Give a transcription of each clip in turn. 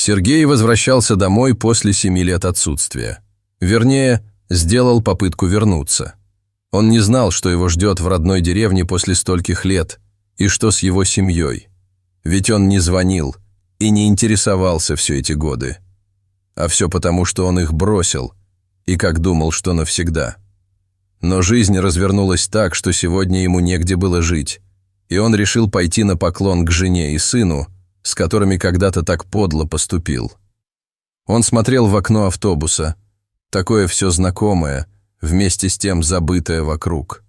Сергей возвращался домой после 7 лет отсутствия. Вернее, сделал попытку вернуться. Он не знал, что его ждет в родной деревне после стольких лет, и что с его семьей. Ведь он не звонил и не интересовался все эти годы. А все потому, что он их бросил, и как думал, что навсегда. Но жизнь развернулась так, что сегодня ему негде было жить, и он решил пойти на поклон к жене и сыну, с которыми когда-то так подло поступил. Он смотрел в окно автобуса, такое все знакомое, вместе с тем забытое вокруг.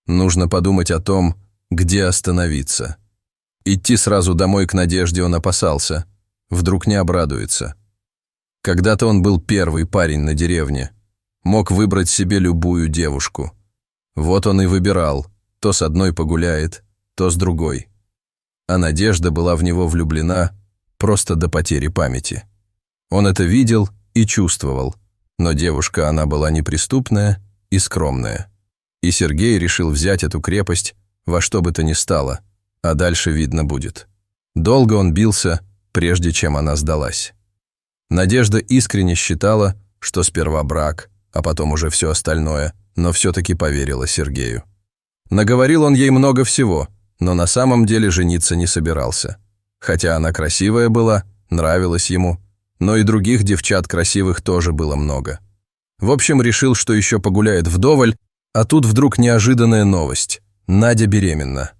Нужно подумать о том, где остановиться. Идти сразу домой к Надежде он опасался, вдруг не обрадуется. Когда-то он был первый парень на деревне, мог выбрать себе любую девушку. Вот он и выбирал, то с одной погуляет, то с другой. А Надежда была в него влюблена просто до потери памяти. Он это видел и чувствовал, но девушка она была неприступная и скромная. И Сергей решил взять эту крепость во что бы то ни стало, а дальше видно будет. Долго он бился, прежде чем она сдалась. Надежда искренне считала, что сперва брак, а потом уже все остальное, но все-таки поверила Сергею. Наговорил он ей много всего, но на самом деле жениться не собирался. Хотя она красивая была, нравилась ему, но и других девчат красивых тоже было много. В общем, решил, что еще погуляет вдоволь, а тут вдруг неожиданная новость. Надя беременна.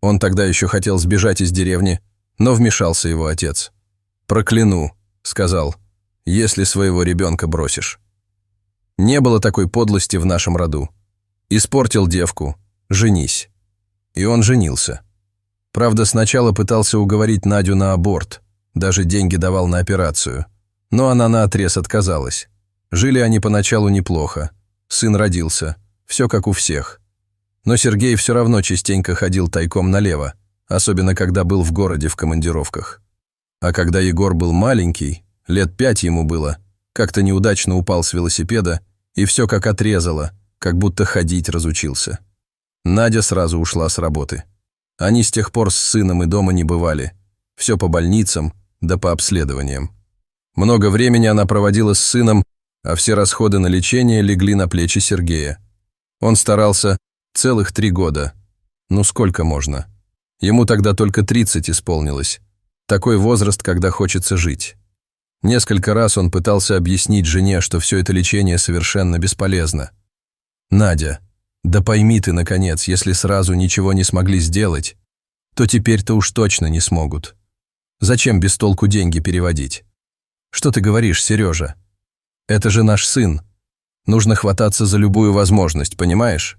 Он тогда еще хотел сбежать из деревни, но вмешался его отец. «Прокляну», — сказал, — «если своего ребенка бросишь». Не было такой подлости в нашем роду. Испортил девку, женись. И он женился. Правда, сначала пытался уговорить Надю на аборт, даже деньги давал на операцию. Но она наотрез отказалась. Жили они поначалу неплохо. Сын родился, все как у всех. Но Сергей все равно частенько ходил тайком налево, особенно когда был в городе в командировках. А когда Егор был маленький, лет 5 ему было, как-то неудачно упал с велосипеда, и все как отрезало, как будто ходить разучился. Надя сразу ушла с работы. Они с тех пор с сыном и дома не бывали. Все по больницам, да по обследованиям. Много времени она проводила с сыном, а все расходы на лечение легли на плечи Сергея. Он старался целых 3 года. Ну сколько можно? Ему тогда только 30 исполнилось. Такой возраст, когда хочется жить. Несколько раз он пытался объяснить жене, что все это лечение совершенно бесполезно. «Надя, да пойми ты, наконец, если сразу ничего не смогли сделать, то теперь-то уж точно не смогут. Зачем без толку деньги переводить? Что ты говоришь, Сережа? Это же наш сын. Нужно хвататься за любую возможность, понимаешь?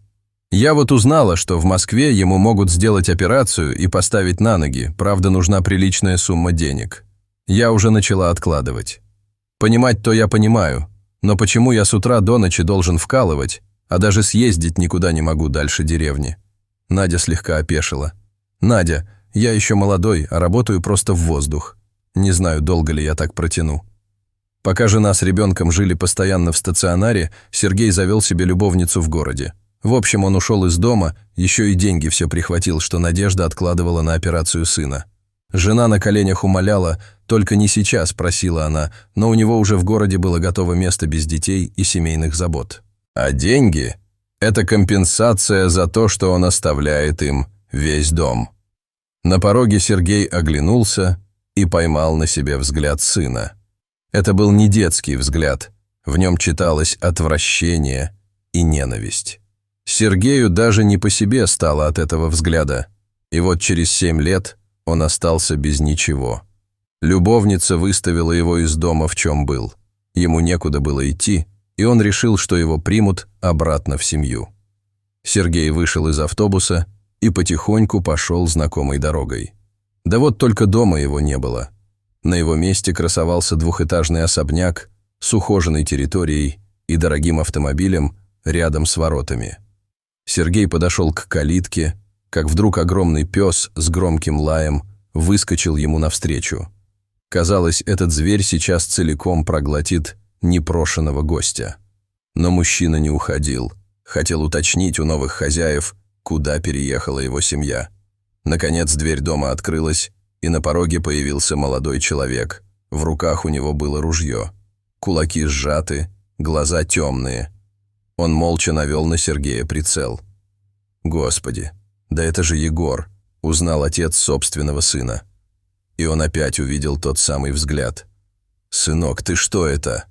Я вот узнала, что в Москве ему могут сделать операцию и поставить на ноги, правда, нужна приличная сумма денег. Я уже начала откладывать. Понимать-то я понимаю, но почему я с утра до ночи должен вкалывать, а даже съездить никуда не могу дальше деревни?» Надя слегка опешила. «Надя, я еще молодой, а работаю просто в воздух. Не знаю, долго ли я так протяну». Пока жена с ребенком жили постоянно в стационаре, Сергей завел себе любовницу в городе. В общем, он ушел из дома, еще и деньги все прихватил, что Надежда откладывала на операцию сына. Жена на коленях умоляла, только не сейчас, просила она, но у него уже в городе было готово место без детей и семейных забот. А деньги – это компенсация за то, что он оставляет им весь дом. На пороге Сергей оглянулся и поймал на себе взгляд сына. Это был не детский взгляд, в нем читалось отвращение и ненависть. Сергею даже не по себе стало от этого взгляда, и вот через 7 лет он остался без ничего. Любовница выставила его из дома, в чем был. Ему некуда было идти, и он решил, что его примут обратно в семью. Сергей вышел из автобуса и потихоньку пошел знакомой дорогой. Да вот только дома его не было. На его месте красовался двухэтажный особняк с ухоженной территорией и дорогим автомобилем рядом с воротами. Сергей подошел к калитке, как вдруг огромный пес с громким лаем выскочил ему навстречу. Казалось, этот зверь сейчас целиком проглотит непрошеного гостя. Но мужчина не уходил, хотел уточнить у новых хозяев, куда переехала его семья. Наконец дверь дома открылась, и на пороге появился молодой человек, В руках у него было ружье. Кулаки сжаты, глаза темные. Он молча навел на Сергея прицел. «Господи, да это же Егор!» — узнал отец собственного сына. И он опять увидел тот самый взгляд. «Сынок, ты что это?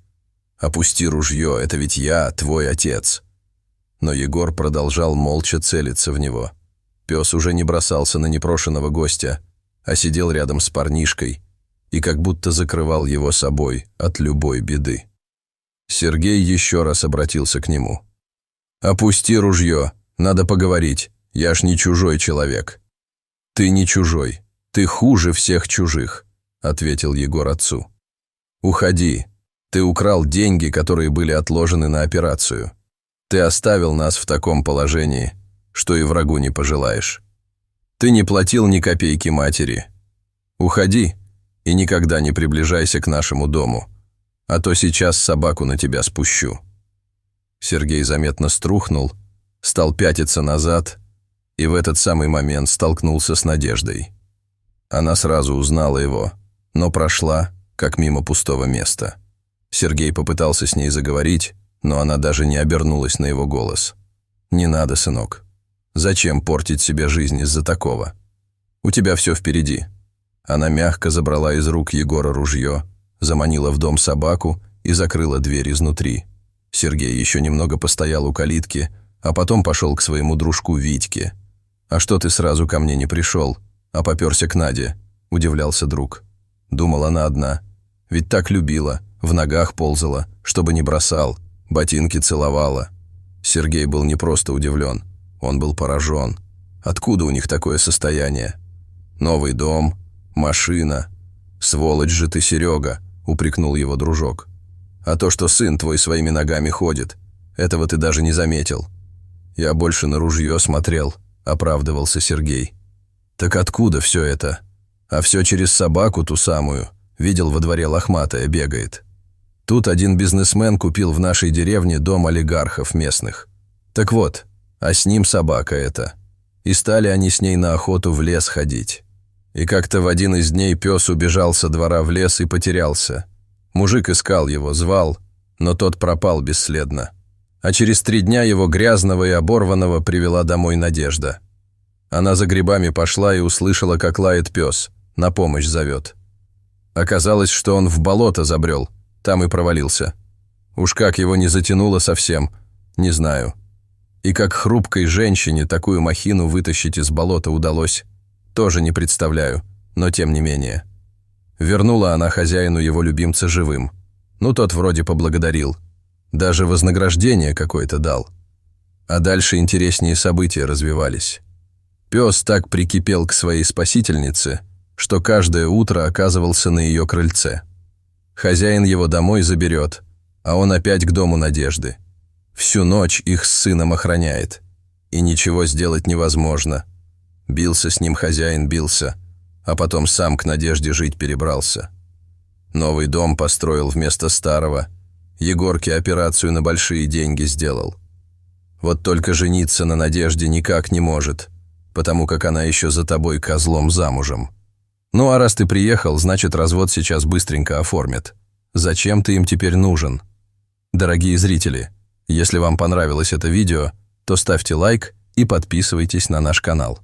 Опусти ружье, это ведь я, твой отец!» Но Егор продолжал молча целиться в него. Пес уже не бросался на непрошенного гостя, а сидел рядом с парнишкой и как будто закрывал его собой от любой беды. Сергей еще раз обратился к нему. «Опусти ружье, надо поговорить, я ж не чужой человек». «Ты не чужой, ты хуже всех чужих», — ответил Егор отцу. «Уходи, ты украл деньги, которые были отложены на операцию. Ты оставил нас в таком положении, что и врагу не пожелаешь. Ты не платил ни копейки матери. Уходи и никогда не приближайся к нашему дому, а то сейчас собаку на тебя спущу». Сергей заметно струхнул, стал пятиться назад и в этот самый момент столкнулся с Надеждой. Она сразу узнала его, но прошла, как мимо пустого места. Сергей попытался с ней заговорить, но она даже не обернулась на его голос. «Не надо, сынок. Зачем портить себе жизнь из-за такого? У тебя все впереди». Она мягко забрала из рук Егора ружье, заманила в дом собаку и закрыла дверь изнутри. Сергей еще немного постоял у калитки, а потом пошел к своему дружку Витьке. «А что ты сразу ко мне не пришел, а попёрся к Наде?» – удивлялся друг. Думал, она одна. Ведь так любила, в ногах ползала, чтобы не бросал, ботинки целовала. Сергей был не просто удивлен, он был поражен. Откуда у них такое состояние? Новый дом, машина. «Сволочь же ты, Серега», — упрекнул его дружок. «А то, что сын твой своими ногами ходит, этого ты даже не заметил». «Я больше на ружье смотрел», — оправдывался Сергей. «Так откуда все это? А все через собаку ту самую. Видел, во дворе лохматая бегает. Тут один бизнесмен купил в нашей деревне дом олигархов местных. Так вот, а с ним собака эта. И стали они с ней на охоту в лес ходить. И как-то в один из дней пес убежал со двора в лес и потерялся. Мужик искал его, звал, но тот пропал бесследно. А через 3 дня его грязного и оборванного привела домой Надежда. Она за грибами пошла и услышала, как лает пес, на помощь зовет. Оказалось, что он в болото забрел, там и провалился. Уж как его не затянуло совсем, не знаю. И как хрупкой женщине такую махину вытащить из болота удалось, тоже не представляю, но тем не менее. Вернула она хозяину его любимца живым. Ну, тот вроде поблагодарил. Даже вознаграждение какое-то дал. А дальше интереснее события развивались. Пес так прикипел к своей спасительнице, что каждое утро оказывался на ее крыльце. Хозяин его домой заберет, а он опять к дому Надежды. Всю ночь их с сыном охраняет. И ничего сделать невозможно. Бился с ним хозяин, бился, а потом сам к Надежде жить перебрался. Новый дом построил вместо старого. Егорке операцию на большие деньги сделал. Вот только жениться на Надежде никак не может, потому как она еще за тобой козлом замужем. Ну а раз ты приехал, значит развод сейчас быстренько оформят. Зачем ты им теперь нужен? Дорогие зрители, если вам понравилось это видео, то ставьте лайк и подписывайтесь на наш канал.